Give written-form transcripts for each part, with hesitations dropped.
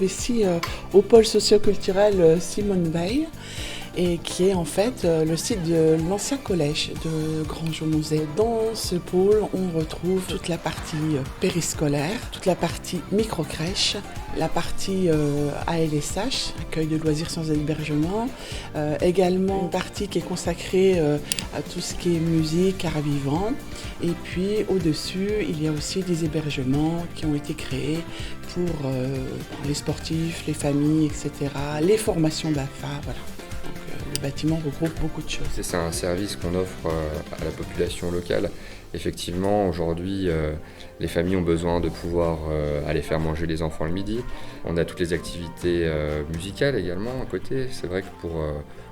ici au pôle socio-culturel Simone Veil, et qui est en fait le site de l'ancien collège de Granges-au-Monzet. Dans ce pôle, on retrouve toute la partie périscolaire, toute la partie micro-crèche, la partie ALSH, accueil de loisirs sans hébergement, également une partie qui est consacrée à tout ce qui est musique, art vivant, et puis au-dessus, il y a aussi des hébergements qui ont été créés pour les sportifs, les familles, etc., les formations d'AFA, voilà. Le bâtiment regroupe beaucoup de choses. C'est un service qu'on offre à la population locale. Effectivement, aujourd'hui, les familles ont besoin de pouvoir aller faire manger les enfants le midi. On a toutes les activités musicales également à côté. C'est vrai que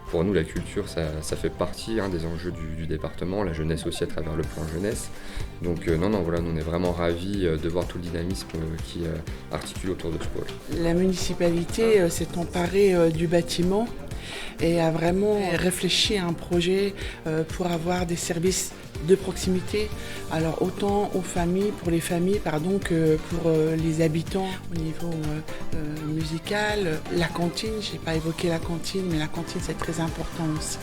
pour nous, la culture, ça fait partie des enjeux du département, la jeunesse aussi à travers le plan jeunesse. Donc voilà, nous on est vraiment ravis de voir tout le dynamisme qui articule autour de ce pôle. La municipalité s'est emparée du bâtiment et a vraiment réfléchi à un projet pour avoir des services de proximité, alors autant pour les familles que pour les habitants au niveau musical. La cantine, je n'ai pas évoqué la cantine, mais la cantine c'est très important aussi.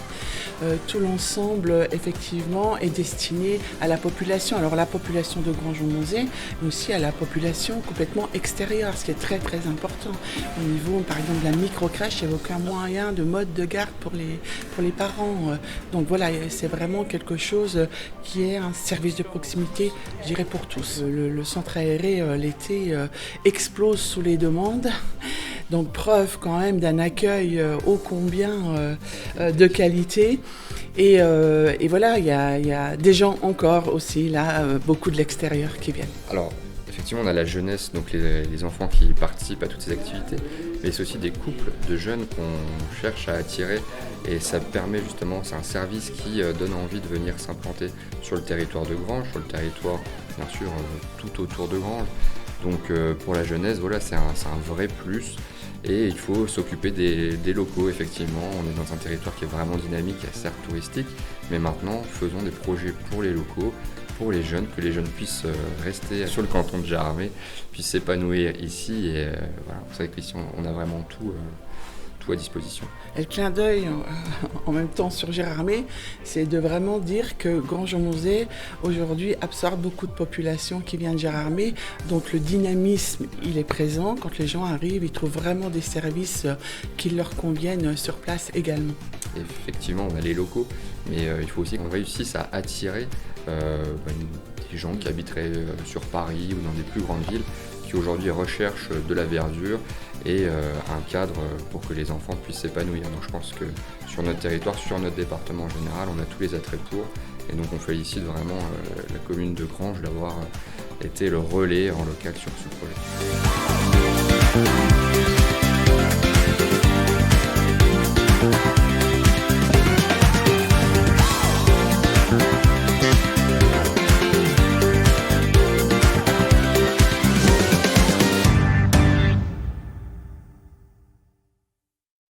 Tout l'ensemble effectivement est destiné à la population, alors la population de Granges-au-Monzet, mais aussi à la population complètement extérieure, ce qui est très très important. Au niveau par exemple de la micro-crèche, il n'y a aucun moyen de mode de garde pour les parents. Donc voilà, c'est vraiment quelque chose qui est un service de proximité, je dirais pour tous. Le centre aéré l'été explose sous les demandes. Donc preuve quand même d'un accueil ô combien de qualité. Et voilà, il y a des gens encore aussi là, beaucoup de l'extérieur qui viennent. Alors effectivement, on a la jeunesse, donc les enfants qui participent à toutes ces activités, mais c'est aussi des couples de jeunes qu'on cherche à attirer, et ça permet justement, c'est un service qui donne envie de venir s'implanter sur le territoire de Granges, sur le territoire bien sûr tout autour de Granges. Donc pour la jeunesse, voilà, c'est un vrai plus. Et il faut s'occuper des locaux, effectivement. On est dans un territoire qui est vraiment dynamique, certes touristique, mais maintenant faisons des projets pour les locaux, pour les jeunes, que les jeunes puissent rester sur le canton de Gérardmer, puissent s'épanouir ici. Et voilà, vous savez qu'ici on a vraiment tout à disposition. Et le clin d'œil en même temps sur Gérardmer, c'est de vraiment dire que Granges-au-Monzet aujourd'hui absorbe beaucoup de population qui vient de Gérardmer, donc le dynamisme il est présent. Quand les gens arrivent, ils trouvent vraiment des services qui leur conviennent sur place également. Effectivement, on a les locaux, mais il faut aussi qu'on réussisse à attirer des gens qui habiteraient sur Paris ou dans des plus grandes villes, qui aujourd'hui recherchent de la verdure et un cadre pour que les enfants puissent s'épanouir. Donc je pense que sur notre territoire, sur notre département en général, on a tous les attraits pour, et donc on félicite vraiment la commune de Granges d'avoir été le relais en local sur ce projet.